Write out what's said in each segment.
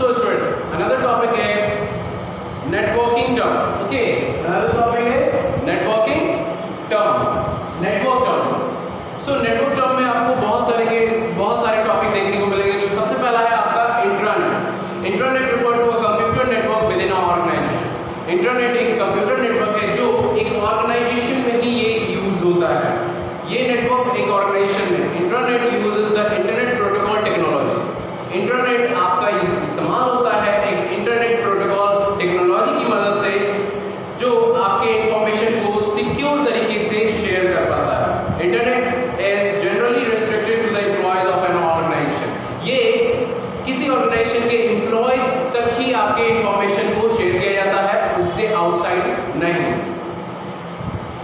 So student, another topic is networking term. Okay, another topic is networking term. Network term. So network term में आपको बहुत सारे topic देखने को मिलेंगे। जो सबसे पहला है आपका intranet. Intranet refer to a computer network within a organization. Intranet एक कंप्यूटर नेटवर्क है जो एक ऑर्गेनाइजेशन में ही ये यूज होता है। ये नेटवर्क एक ऑर्गेनाइजेशन में intranet uses the internet protocol technology. Internet आपका इस्तेमाल होता है एक इंटरनेट प्रोटोकॉल टेक्नोलॉजी की मदद से, जो आपके इंफॉर्मेशन को सिक्योर तरीके से शेयर कर पाता है। Internet is generally restricted to the employees of an organization. ये किसी ऑर्गेनाइजेशन के एम्प्लॉय तक ही आपके इंफॉर्मेशन को शेयर किया जाता है, उससे आउटसाइड नहीं।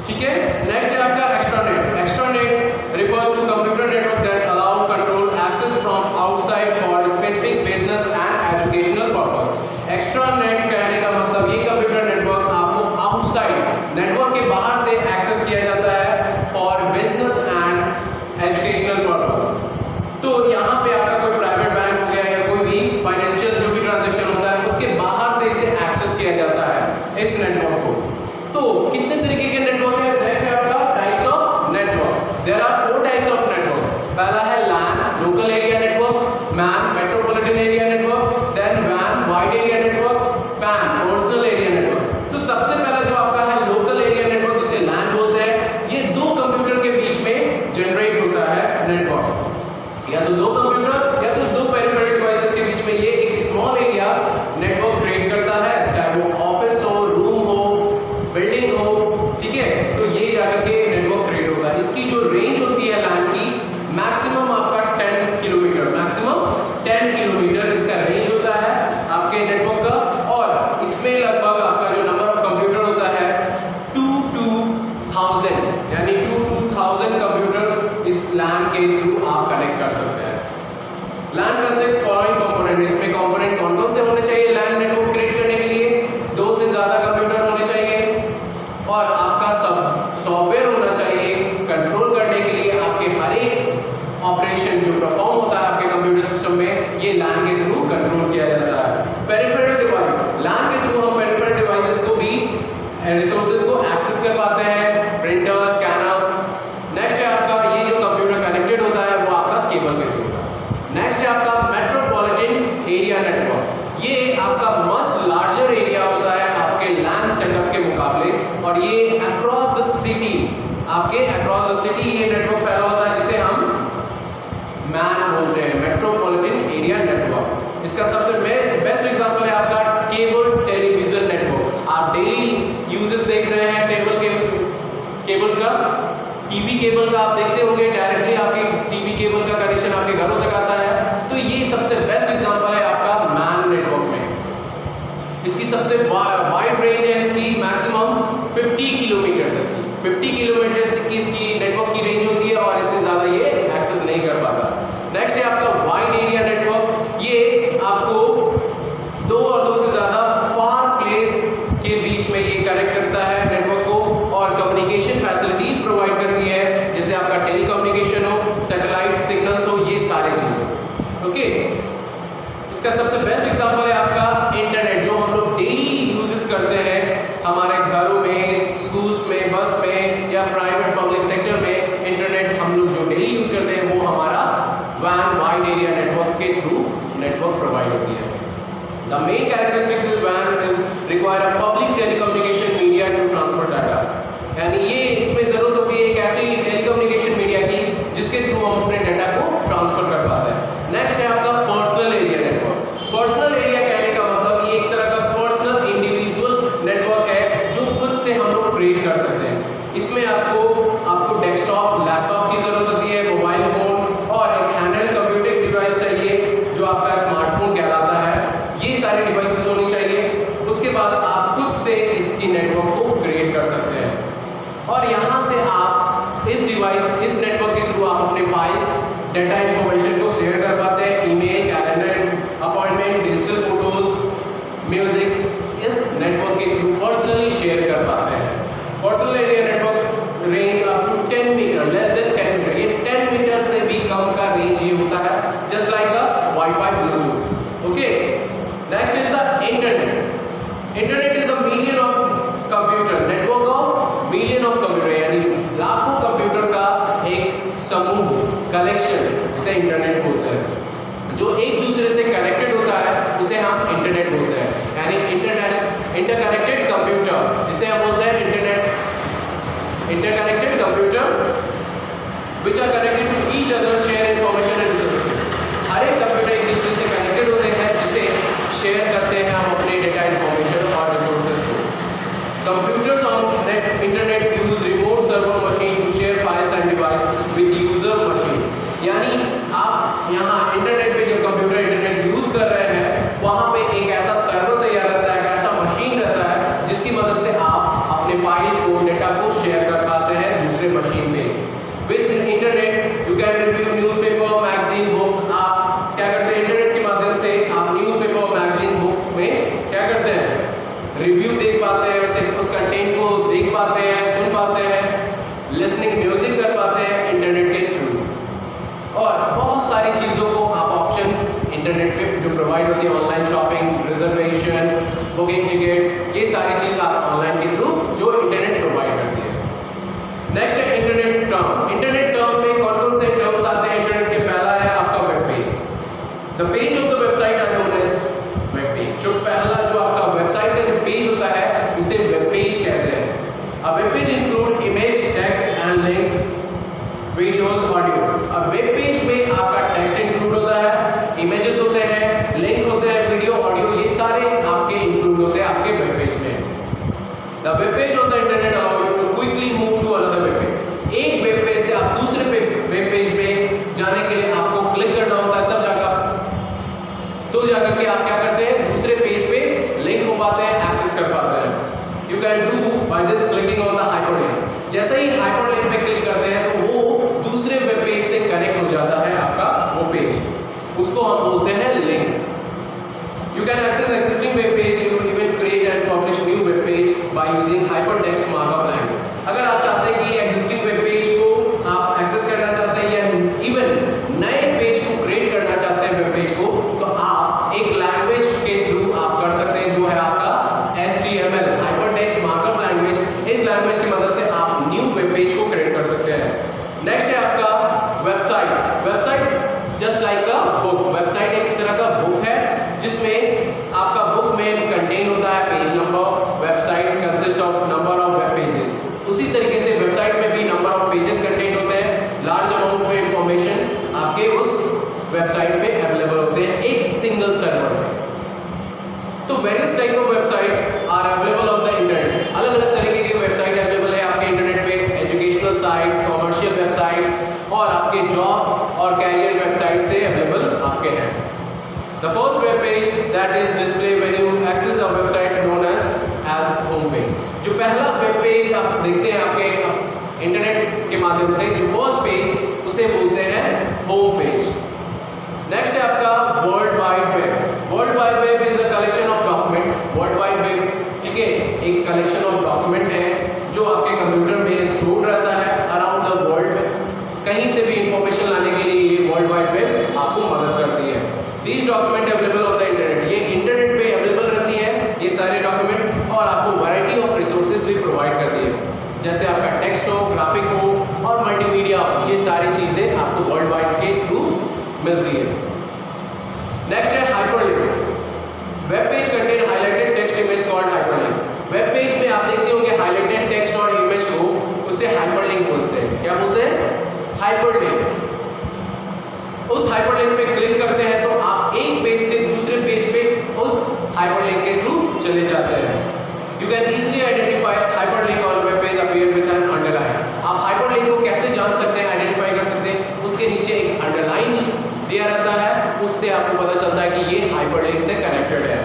ठीक है, नेक्स्ट है आपका extranet. Extranet refers to computer network that allow control access from outside for specific business and educational purpose. Extranet कहने का मतलब ये कंप्यूटर नेटवर्क आपको आउटसाइड नेटवर्क के बाहर से एक्सेस किया जाता है for business and educational purpose. तो यहाँ पे आपका कोई प्राइवेट बैंक हो गया या कोई भी फाइनेंशियल जो भी ट्रांजैक्शन होता है उसके बाहर से इसे एक्सेस किया जाता है इस नेटवर्क को। तो कितने तरीके के नेटवर्क है? नेक्स्ट है आपका types of network. There are 4 types of network. पहला है LAN local area network, MAN metropolitan area network, then WAN wide area network, PAN personal area network. तो सबसे पहला जो आपका है लोकल एरिया नेटवर्क जिसे LAN बोलते हैं, ये 2 कंप्यूटर के बीच में जनरेट होता है नेटवर्क। या तो 2 कंप्यूटर या तो 2 पेरिफेरल डिवाइसेस के बीच में ये एक स्मॉल एरिया नेटवर्क क्रिएट करता है, चाहे वो ऑफिस हो, रूम हो, बिल्डिंग हो। ठीक है, तो ये जाकर के नेटवर्क क्रिएट होता है। इसकी जो रेंज होती है LAN की मैक्सिमम आपका 10 किलोमीटर, मैक्सिमम 10 किलोमीटर इसका रेंज होता है आपके नेटवर्क का। और इसमें लगभग आपका जो नंबर ऑफ कंप्यूटर होता है 2 to 1000, यानी 2 to 1000 कंप्यूटर इस LAN के थ्रू आप कनेक्ट कर सकते हैं। LAN का 6 फॉलोइंग कंपोनेंट। इसमें कंपोनेंट कौन कौन से होने चाहिए LAN नेटवर्क क्रिएट करने के लिए? 2 से ज़्यादा कंप्यूटर होने चाहिए और आपका सॉफ्टवेयर होना चाहिए कंट्रोल करने के लिए। आपके हर एक ऑपरेशन जो परफॉर्म होता है आपके कंप्यूटर सिस्टम में, ये LAN के थ्रू कंट्रोल किया जाता है। पेरिफेरल डिवाइस, LAN के थ्रू हम पेरिफेरल डिवाइसेस को भी रिसोर्सेज को एक्सेस कर पाते हैं, प्रिंटर, स्कैनर। नेक्स्ट है आपका ये जो कंप्यूटर कनेक्टेड होता है वो आपका केबल के थ्रू होता है। नेक्स्ट है आपका मेट्रोपॉलिटन एरिया नेटवर्क। ये आपका मच लार्जर एरिया होता है आपके LAN सेटअप के मुकाबले, और ये अक्रॉस द सिटी, आपके अक्रॉस द सिटी ये नेटवर्क फैला होता है जिसे हम MAN बोलते हैं, मेट्रोपॉलिटन एरिया नेटवर्क। इसका सबसे बेस्ट एग्जांपल है आपका केबल टेलीविजन नेटवर्क। आप डेली यूजेस देख रहे हैं केबल का, टीवी केबल का आप देखते होंगे, डायरेक्टली आपके टीवी केबल का कनेक्शन आपके घरों तक आता है। तो ये सबसे बेस्ट एग्जांपल है आपका MAN नेटवर्क में। इसकी सबसे वाइड रेंज है इसकी मैक्सिमम 50 किलोमीटर तक की। 50 किलोमीटर तक की इसकी नेटवर्क की रेंज होती है और इससे ज़्यादा ये एक्सेस नहीं कर पाता। नेक्स्ट है आपका वाइड एरिया नेटवर्क। ये आपको 2 और 2 से ज़्यादा फार प्लेस के बीच में ये कनेक्ट करता है नेटवर्क को, और कम्युनिकेशन फैसिलिटीज़ प्रोवाइड करती है, जैसे आपका टेलीकम्युनिकेशन हो, सैटेलाइट सिग्नल्स हो, ये सारे चीज़ें। ओके, इसका सबसे बेस्ट एग्जांपल है आपका इंटरनेट, जो हम लोग डेली यूजेस करते हैं हमारे घरों में, स्कूल्स में, बस में या प्राइवेट पब्लिक सेक्टर में। इंटरनेट हम लोग जो डेली यूज करते हैं वो हमारा WAN वाइड एरिया नेटवर्क के थ्रू नेटवर्क प्रोवाइड होती है। The main characteristics is WAN is require a public telecommunication media to transfer data. यानी ये इसमें जरूरत होती है एक ऐसी टेलीकम्युनिकेशन मीडिया की जिसके थ्रू हम अपने डाटा को ट्रांसफर कर पाते हैं। नेक्स्ट है आपका personal area network. Personal area कहने का मतलब ये एक तरह का पर्सनल इंडिविजुअल नेटवर्क है जो खुद से हम लोग क्रिएट कर सकते हैं। इसमें आपको डेस्कटॉप, लैपटॉप की जरूरत होती है, मोबाइल फोन और एक हैंडहेल्ड कंप्यूटिंग डिवाइस चाहिए जो आपका स्मार्टफोन कहलाता है। ये सारे डिवाइसेस होनी चाहिए। उसके बाद आप खुद से इस internet is the million of computer, network of million of computer, यानी लाखों कंप्यूटर का एक समूह, कलेक्शन, जिसे इंटरनेट बोलते हैं। जो एक दूसरे से कनेक्टेड होता है उसे हम इंटरनेट बोलते हैं, यानी इंटरकनेक्टेड कंप्यूटर, जिसे हम बोलते हैं interconnected computer which are connected to each other, share information and resources। हर एक कंप्यूटर एक दूसरे से कनेक्टेड होते हैं, जिसे शेयर करते हैं हम अपने डेटा, इंफॉर्मेशन और रिसोर्सेज को। Computers on internet use remote server machine to share files and device with user machine, यानी आप यहाँ इंटरनेट पे जब कंप्यूटर इंटरनेट यूज कर रहे हैं, वहाँ पे एक ऐसा सर्वर तैयार रहता है, एक ऐसा मशीन रहता है, जिसकी मदद से आप अपने फाइल को, डेटा को शेयर कर पाते हैं दूसरे मशीन पे। With internet you can review newspaper, magazine, books। आप क्या करते हैं इंटरनेट के माध्यम से आप न्यूज़पेपर, मैगजीन, बुक में क्या करते हैं, रिव्यू देख पाते हैं, उस कंटेंट को देख पाते हैं, सुन पाते हैं, लिसनिंग म्यूजिक कर पाते हैं इंटरनेट के थ्रू। और बहुत सारी चीज़ों को आप ऑप्शन इंटरनेट पे जो प्रोवाइड होती है, online shopping, reservation, booking tickets, ये सारी चीज़ आप ऑनलाइन के थ्रू जो इंटरनेट प्रोवाइड करती है। नेक्स्ट है इंटरनेट टर्म। इंटरनेट टर्म में कौन कौन से टर्म्स आते हैं इंटरनेट के? पहला है आपका web page. The page of the website are known as web page. जो पहला जो आपका वेबसाइट का जो पेज होता है उसे वेब पेज कहते हैं। A web page include image, text and links, videos, audio. अब वेब पेज में आपका टेक्स्ट इंक्लूड होता है, इमेजेस होते हैं, लिंक होते हैं, वीडियो, ऑडियो, ये सारे आपके इंक्लूड होते हैं आपके वेब पेज में। The web page on the internet allow you to quickly move to another web page. एक वेब पेज से आप दूसरे वेब पेज पे जाने के लिए आपको क्लिक करना होता है, तब जाकर के आप क्या करते हैं, दूसरे पेज पे लिंक हो पाते हैं, एक्सेस कर पाते हैं। You can do by this clicking on the hyperlink. जैसे ही हाइपरलिंक पे क्लिक करते हैं तो वो दूसरे वेब पेज से कनेक्ट हो जाता है आपका वो पेज, उसको हम बोलते हैं link. You can access existing web page, you even create and publish new web page by using hypertext markup language। अगर आप चाहते हैं कि existing web page को आप एक्सेस करना चाहते हैं या इवन नए पेज को क्रिएट करना चाहते हैं वेब पेज को, तो आप एक लैंग्वेज के थ्रू आप कर सकते हैं जो है आपका HTML, hypertext markup language। इस लैंग्वेज की मदद से आप न्यू वेब पेज को क्रिएट कर सकते हैं। नेक्स्ट है आपका website. Website just like a book. Website एक तरह का बुक है जिसमें आपका बुक में कंटेन होता है page number. Website consist of number of web pages. उसी तरीके से वेबसाइट में भी नंबर ऑफ पेजेस कंटेन होते हैं। लार्ज अमाउंट में इंफॉर्मेशन आपके उस वेबसाइट पे अवेलेबल होते हैं एक सिंगल सर्वर पे। तो various type of website R available on the internet. अलग अलग तरीके की वेबसाइट अवेलेबल है आपके इंटरनेट पे। एजुकेशनल साइट्स, कॉमर्शियल वेबसाइट्स और आपके जॉब और कैरियर वेबसाइट से अवेलेबल आपके हैं। The first web page that is displayed when you access a website known as home page। जो पहला वेब पेज आप देखते हैं आपके इंटरनेट के माध्यम से, जो फर्स्ट पेज उसे बोलते हैं होम पेज। नेक्स्ट है आपका world wide web. World wide web is a collection of document. World wide web, ठीक है, एक कलेक्शन ऑफ डॉक्यूमेंट है जो आपके कंप्यूटर में स्टोर रहता है अराउंड द वर्ल्ड में। कहीं से भी इंफॉर्मेशन लाने के लिए ये वर्ल्ड वाइड वेब आपको मदद करती है। These document available on the internet। ये इंटरनेट पे अवेलेबल रहती है ये सारे डॉक्यूमेंट, और आपको वैरायटी ऑफ रिसोर्सेज भी प्रोवाइड करती है, जैसे आपका टेक्स्ट हो, ग्राफिक हो और मल्टीमीडिया हो। ये सारी चीज़ें आपको वर्ल्ड वाइड के थ्रू मिलती है। नेक्स्ट है hyperlink. Web page contain highlighted text image called hyperlink. Web page में आप देखते होंगे हाईलाइटेड टेक्स्ट और इमेज को उसे हाइपरलिंक बोलते हैं। क्या बोलते हैं? हाइपरलिंक। उस हाइपरलिंक पे क्लिक करते हैं तो आप एक पेज से दूसरे पेज पे उस हाइपरलिंक के थ्रू चले जाते हैं। You can easily identify hyperlink on web page appear with an underline. आप हाइपरलिंक को कैसे जान सकते हैं, आइडेंटिफाई कर सकते हैं? उसके नीचे एक अंडरलाइन दिया रहता है, उससे आपको पता चलता है कि ये हाइपरलिंक से कनेक्टेड है।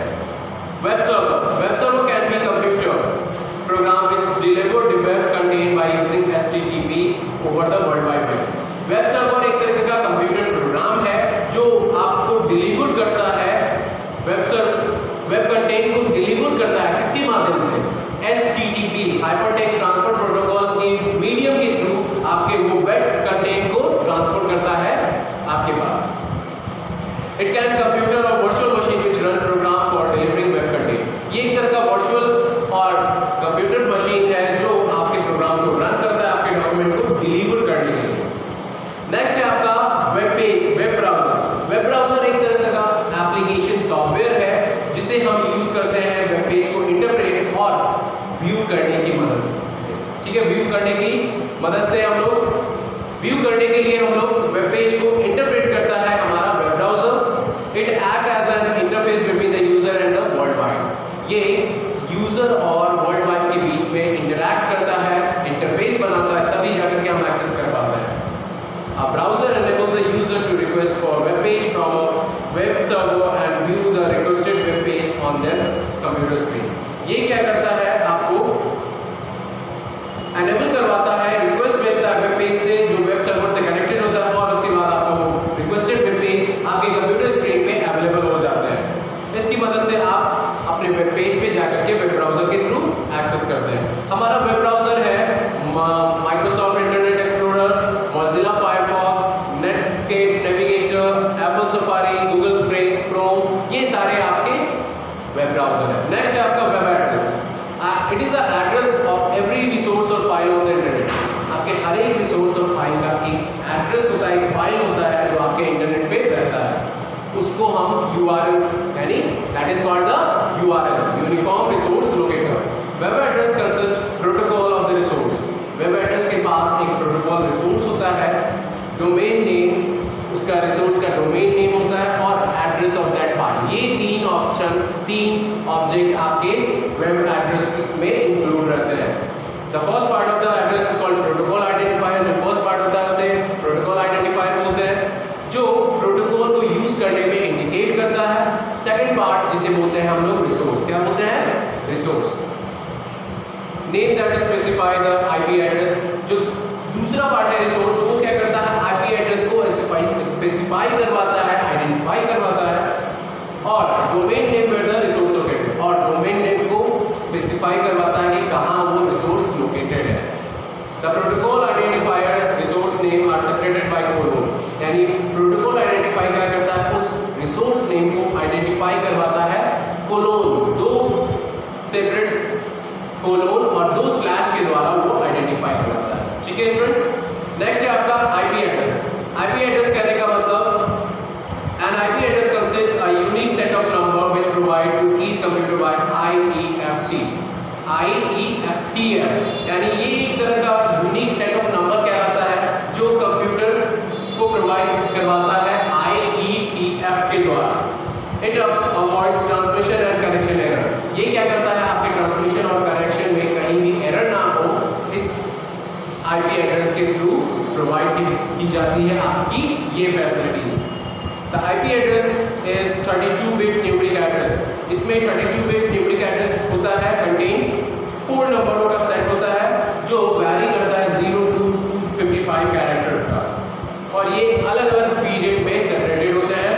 Web server. Web server can be computer program which deliver the web content by using HTTP over the world wide web. Web server एक तरह का कंप्यूटर प्रोग्राम है जो आपको डिलीवर करता है, वेब कंटेंट को डिलीवर करता है किसके माध्यम से? HTTP हाइपरटेक्स्ट ट्रांसफर प्रोटोकॉल के मीडियम के थ्रू आपके वो वेब कंटेंट को ट्रांसफर करता है आपके पास। इट कैन कंप्यूटर और virtual machine which run programme for delivering web content. ये एक तरह का करने की मदद से, ठीक है। व्यू करने की मदद से हम लोग व्यू करने के लिए हम लोग वेब पेज को इंटरप्रेट करता है हमारा web browser. It act as an interface between the user and the world wide. ये यूजर और वर्ल्ड वाइड के बीच में इंटरैक्ट करता है, इंटरफेस बनाता है, तभी जाकर के हम एक्सेस कर पाते हैं। A browser enables the user to request for web page from a web server and view the requested web page on their computer screen। ये क्या करता है, आपको enable करवाता है, रिक्वेस्ट भेजता है वेब पेज से जो वेब सर्वर से कनेक्टेड होता है, और उसके बाद आपको रिक्वेस्टेड वेब पेज आपके कंप्यूटर स्क्रीन पे अवेलेबल हो जाते हैं। इसकी मदद से आप अपने वेब पेज पे जाकर के वेब ब्राउजर के थ्रू एक्सेस करते हैं। हमारा वेब ब्राउजर है Microsoft internet explorer, Mozilla Firefox, Netscape navigator, Apple safari, Google Chrome, ये सारे आपके वेब ब्राउजर है। नेक्स्ट है आपका web address. It is the address of every resource और फाइल ऑन द इंटरनेट। आपके हर एक रिसोर्स और फाइल का एक एड्रेस होता है, एक फाइल होता है जो आपके इंटरनेट पे रहता है, उसको हम URL यानी that is called the URL, uniform resource locator. Web address consist protocol of the resource. Web address के पास एक प्रोटोकॉल रिसोर्स होता है, डोमेन नेम उसका रिसोर्स का डोमेन नेम होता है, और एड्रेस ऑफ दैट फाइल। ये तीन ऑप्शन, तीन ऑब्जेक्ट आपके वेब एड्रेस में इंक्लूड रहते हैं। The first part of the address is called protocol identifier. जो फर्स्ट पार्ट होता है उसे प्रोटोकॉल आइडेंटिफायर बोलते हैं, जो प्रोटोकॉल को यूज करने में इंडिकेट करता है। सेकंड पार्ट जिसे बोलते हैं हम लोग रिसोर्स। क्या बोलते हैं? Resource. Name that specify the IP address. जो दूसरा पार्ट है रिसोर्स, वो क्या करता है, IP एड्रेस को स्पेसिफाई करवाता है, आइडेंटिफाई करवाता है। और domain name where the resource located, और डोमेन नेम को स्पेसिफाई करवाता है कि कहाँ वो रिसोर्स लोकेटेड है। The protocol identifier resource name are separated by colon. यानी प्रोटोकॉल आइडेंटिफाई क्या करता है, उस रिसोर्स नेम को आइडेंटिफाई करवाता है कोलोन, दो सेपरेट कोलोन और दो स्लैश के द्वारा वो आइडेंटिफाई करवाता है। ठीक है स्टूडेंट। नेक्स्ट है आपका IP एड्रेस। IP एड्रेस कहने का मतलब an IP address consists a unique set of number which provide to each computer by IEFT। यानी ये एक तरह का यूनिक सेट ऑफ नंबर कहलाता है जो कंप्यूटर को प्रोवाइड करवाता है IETF के द्वारा। It avoids transmission and correction error. ये क्या करता है, आपके ट्रांसमिशन और करेक्शन में कहीं भी एरर ना हो, इस IP एड्रेस के थ्रू प्रोवाइड की जाती है आपकी ये facilities. The IP address is 32-bit numeric address. इसमें 32-bit न्यूमेरिक एड्रेस होता है, कंटेन 4 नंबरों का सेट होता है जो वैरी करता है 0 to 255 कैरेक्टर का, और ये अलग अलग पीरियड में सेपरेटेड होते हैं।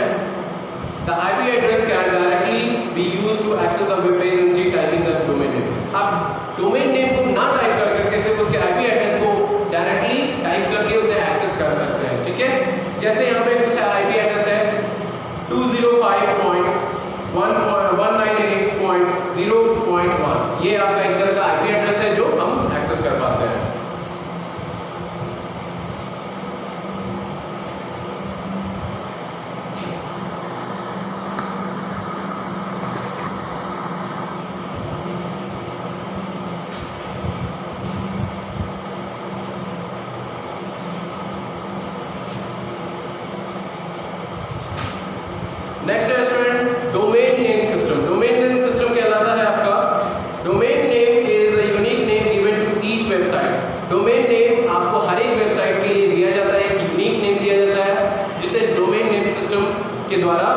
The IP address can directly be used to access the web page instead typing the domain name। आप डोमेन नेम को ना टाइप करके सिर्फ उसके IP एड्रेस को डायरेक्टली टाइप करके उसे एक्सेस कर सकते हैं। ठीक है, जैसे यहाँ पे कुछ IP एड्रेस है 205.198.0.1, ये आपका एक तरह का IP एड्रेस है जो हम एक्सेस कर पाते हैं। नेक्स्ट है student domain name system. Domain name system कहलाता है आपका, domain name is a unique name given to each website. Domain name आपको हर एक वेबसाइट के लिए दिया जाता है, एक यूनिक नेम दिया जाता है जिसे डोमेन नेम सिस्टम के द्वारा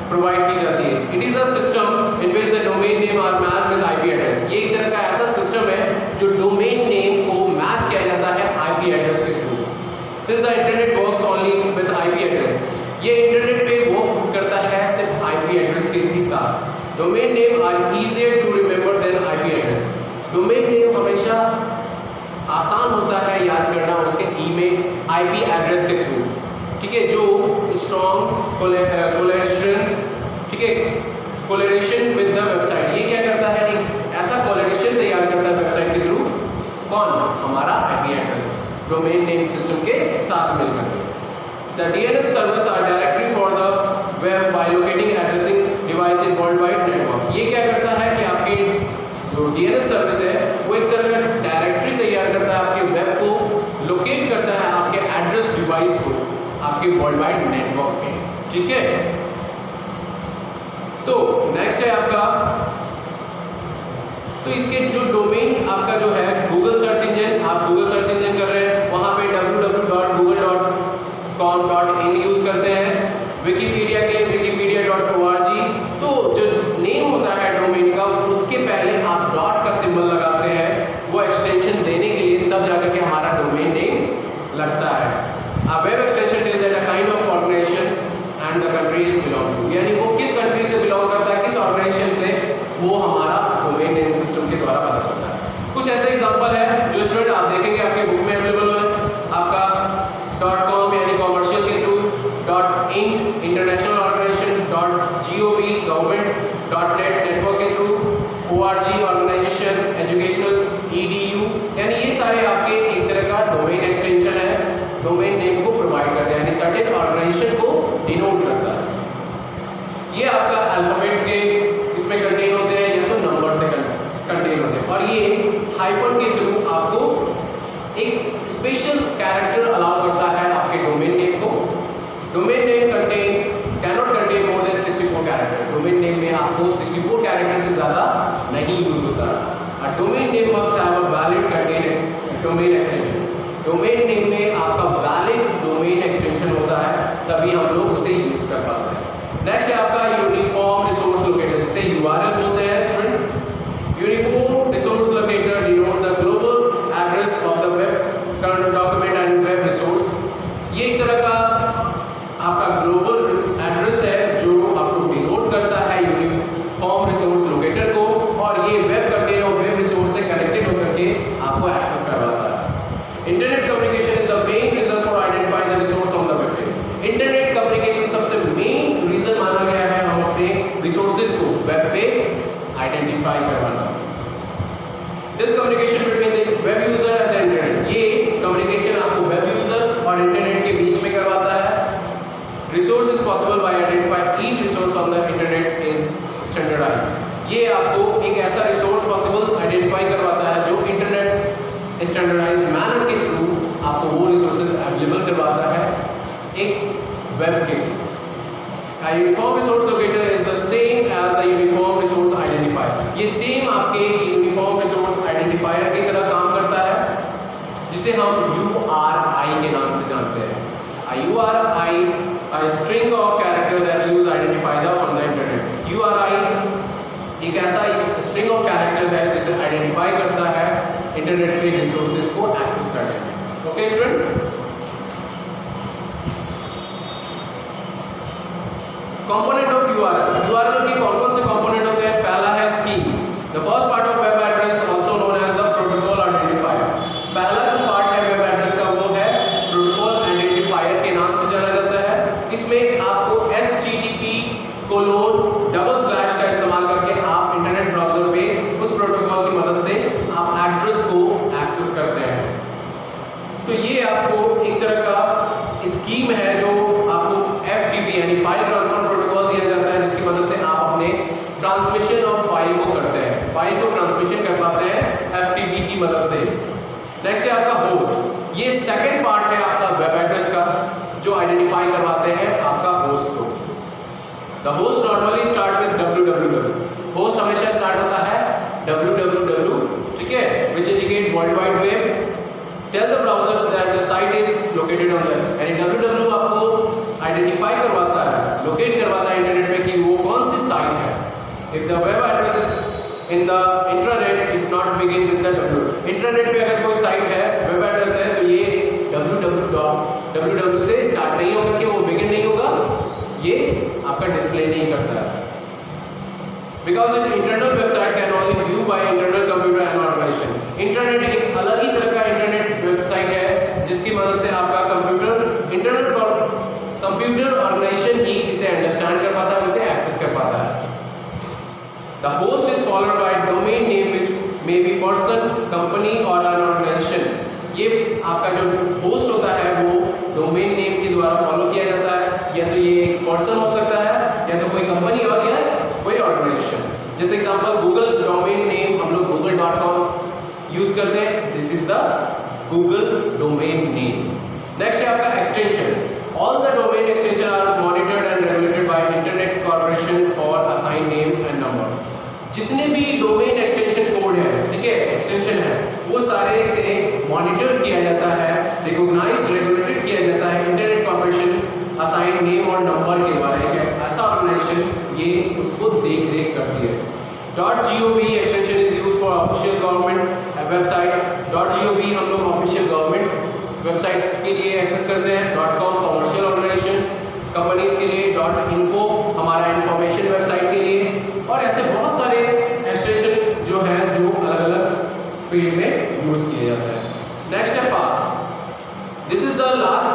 प्रोवाइड की जाती है। It is a system in which the domain name are match with IP address. ये एक तरह का ऐसा सिस्टम है जो डोमेन नेम को मैच किया जाता है IP एड्रेस के through. Since the internet works only with IP address, ये इंटरनेट पे वर्क करता है सिर्फ IP एड्रेस के ही साथ। Domain name are easier to remember than IP address. Domain name हमेशा आसान होता है याद करना उसके ईमेल IP एड्रेस के थ्रू। ठीक है, जो स्ट्रॉन्ग कोलैरेशन, ठीक है, कोलैरेशन विद द वेबसाइट। ये क्या करता है, एक ऐसा कोलैरेशन तैयार करता है वेबसाइट के थ्रू। कौन? हमारा IP address domain name system के साथ मिलकर। The DNS service are directory for the web by locating addressing device in worldwide network। ये क्या करता है कि आपके जो DNS सर्विस है ठीक है। तो नेक्स्ट है आपका, तो इसके जो डोमेन आपका जो है गूगल सर्च इंजन, आप गूगल सर्च इंजन कर रहे हैं, वहां पे www.google.com.in यूज करते हैं। विकिपीडिया के लिए wikipedia.org। तो जो नेम होता है डोमेन का, उसके पहले आप डॉट का सिंबल लगाते हैं, वो एक्सटेंशन देने के लिए, तब जाकर के हमारा डोमेन नेम लगता है। A web extension tells that a kind of organization and the country is belong to, यानी वो किस कंट्री से बिलोंग करता है, किस ऑर्गेनाइजेशन से, वो हमारा डोमेन नेम सिस्टम के द्वारा पता चलता है। कुछ ऐसे एग्जांपल है जो स्टूडेंट आप देखेंगे आपके बुक में अवेलेबल है। आपका .com यानी कॉमर्शियल के थ्रू, .int international organisation, .gov government, .net network के थ्रू, org ऑर्गेनाइजेशन, एजुकेशनल, edu, यानी ये सारे आपके एक तरह का डोमेन एक्सटेंशन है, डोमेन नेम को प्रोवाइड करते हैं, यानी सर्टेन ऑर्गेनाइजेशन को डिनोट करता है। ये आपका अल्फाबेट के इसमें कंटेन होते हैं या तो नंबर से कंटेन होते हैं, और ये हाइफन के थ्रू आपको एक स्पेशल कैरेक्टर अलाउ करता है आपके डोमेन नेम को। Domain name cannot contain more than 64 character. Domain name में आपको 64 कैरेक्टर से ज्यादा नहीं यूज होता। A domain name must have a valid domain extension। Domain name में आपका वैलिड डोमेन एक्सटेंशन होता है, तभी हम लोग उसे यूज कर पाते हैं। नेक्स्ट है आपका यूनिफॉर्म रिसोर्स लोकेटर, जिसे यूआरएल बोलते हैं student. Uniform resource locator denote the global address of the web document and web resource. ये एक तरह का आपका ग्लोबल एड्रेस है जो आपको डिनोट करता है यूनिफॉर्म रिसोर्स लोकेटर को, और ये वेब कंटेनर और वेब रिसोर्स से कनेक्टेड होकर के आपको एक्सेस करवाता है। Internet communication is the main reason for identifying the resource on the web. Internet communication सबसे मेन रीजन माना गया है हम अपने रिसोर्सेज को वेब पे आइडेंटिफाई करवाना। This communication between the web user and the internet, ये कम्युनिकेशन आपको वेब यूजर और इंटरनेट के बीच में करवाता है। Resource is possible by identifying each resource on the internet is standardized. ये आपको एक ऐसा रिसोर्स पॉसिबल आइडेंटिफाई करवाता है जो इंटरनेट स्टैंडर्डाइज्ड मैनर के थ्रू आपको वो रिसोर्सेज अवेलेबल करवाता है एक वेब के through. A uniform resource locator is the same as the uniform resource identifier। ये सेम आपके यूनिफॉर्म रिसोर्स आइडेंटिफायर की तरह काम करता है, जिसे हम URI के नाम से जानते हैं। A URI, a string of character that use identify the on the internet। URI एक ऐसा स्ट्रिंग ऑफ कैरेक्टर है जिसे आइडेंटिफाई करता है इंटरनेट पे रिसोर्सेज को एक्सेस करने में। Okay student, component of URL. URL के कौन-कौन से कंपोनेंट होते हैं? पहला है scheme. The first part of web address also known as the protocol identifier. पहला जो पार्ट है वेब एड्रेस का वो है प्रोटोकॉल आइडेंटिफायर के नाम से जाना जाता है। इसमें आपको http:// का इस्तेमाल करके आप इंटरनेट ब्राउज़र पे उस प्रोटोकॉल की मदद से आप एड्रेस को एक्सेस करते हैं। तो ये आपको एक तरह का स्कीम है जो आपको FTP यानी फाइल ट्रांसफर प्रोटोकॉल दिया जाता है, जिसकी मदद से आप अपने ट्रांसमिशन ऑफ फाइल को करते हैं, फाइल को ट्रांसमिशन कर पाते हैं FTP की मदद से। नेक्स्ट है आपका होस्ट। ये सेकंड पार्ट है आपका वेब एड्रेस का, जो आइडेंटिफाई करवाते हैं आपका होस्ट को। The host normally start with www। Host हमेशा स्टार्ट होता है www, ठीक है, which indicate world wide web. Tell the browser that the site is located on the, यानी www आपको आइडेंटिफाई करवाता है, लोकेट करवाता है इंटरनेट पे कि वो कौन सी साइट है। If the web address is in the intranet, it not begin with the www। Internet पे अगर कोई साइट है, वेब एड्रेस है, तो ये www से स्टार्ट नहीं होकर के वो बिगिन नहीं होगा, ये आपका डिस्प्ले नहीं करता है। Because an internal website can only view by internal computer and organization। Internet एक अलग ही तरह का इंटरनेट वेबसाइट है जिसकी मदद से आपका इंटरनल कंप्यूटर ऑर्गेनाइजेशन ही इसे अंडरस्टैंड कर पाता है, उसे एक्सेस कर पाता है। The host is followed by domain name which may be person, company or an organization। ये आपका जो होस्ट होता है वो डोमेन नेम के द्वारा फॉलो किया जाता है, या तो ये एक पर्सन हो सकता है, या तो कोई कंपनी और या कोई ऑर्गेनाइजेशन। जैसे एग्जांपल गूगल डोमेन नेम हम लोग google.com यूज करते हैं, this is the Google domain name. Next है आपका extension. All the domain extension are monitored and जितने भी डोमेन एक्सटेंशन कोड है, ठीक है, एक्सटेंशन है, वो सारे से मॉनिटर किया जाता है, रिकॉग्नाइज्ड रेगुलेटेड किया जाता है इंटरनेट कॉर्पोरेशन असाइन नेम और नंबर के द्वारा। एक ऐसा ऑर्गेनाइजेशन ये उसको देख रेख करती है। .gov extension is used for official government website. .gov हम लोग ऑफिशियल गवर्नमेंट वेबसाइट के लिए एक्सेस करते हैं। .com कमर्शियल ऑर्गेनाइजेशन कंपनीज के लिए। .info हमारा इंफॉर्मेशन वेबसाइट के लिए। और ऐसे बहुत सारे एक्सटेंशन जो है जो अलग अलग फील्ड में यूज किए जाते हैं। नेक्स्ट है path. This is the last